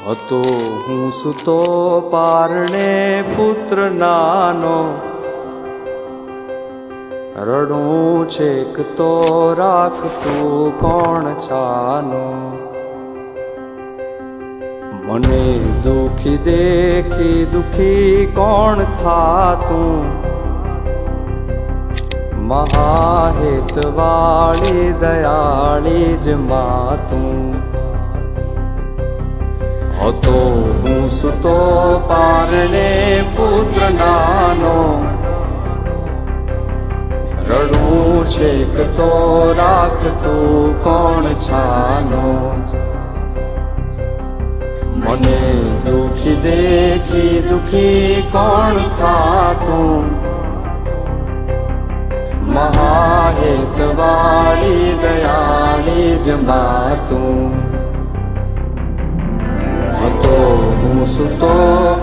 હતો હું સૂતો પારણે પુત્ર નાનો, રડું છેક તો રાખતું કોણ છાનો. મને દુખી દેખી દુખી કોણ થાતું, મહાહેતવાળી દયાળી જ માતું. હતો હું સૂતો પારણે પુત્ર નાનો, રડું છેક તો રાખતું કોણ છાનો. મને દુખી દેખી દુખી કોણ થાતું, મહાહેતવાળી દયાળી જ માતું. હતો હું સૂતો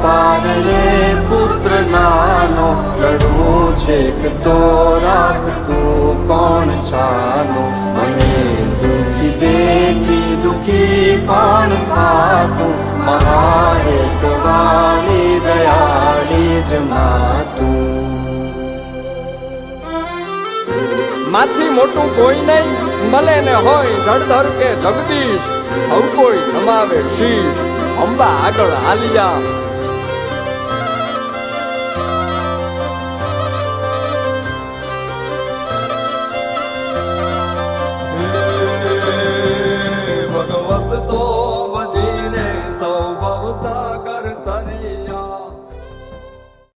પારણે પુત્ર નાનો, રડું છેક તો રાખતું કોણ છાનો. મને દુખી દેખી દુખી કોણ થાતું, મહાહેતવાળી દયાળી જ માતું. માથી મોટું કોઈ નહીં, મળે ને હોય જળધર કે જગદીશ, સૌ કોઈ નમાવે શીશ. અંબા આગળ આલિયા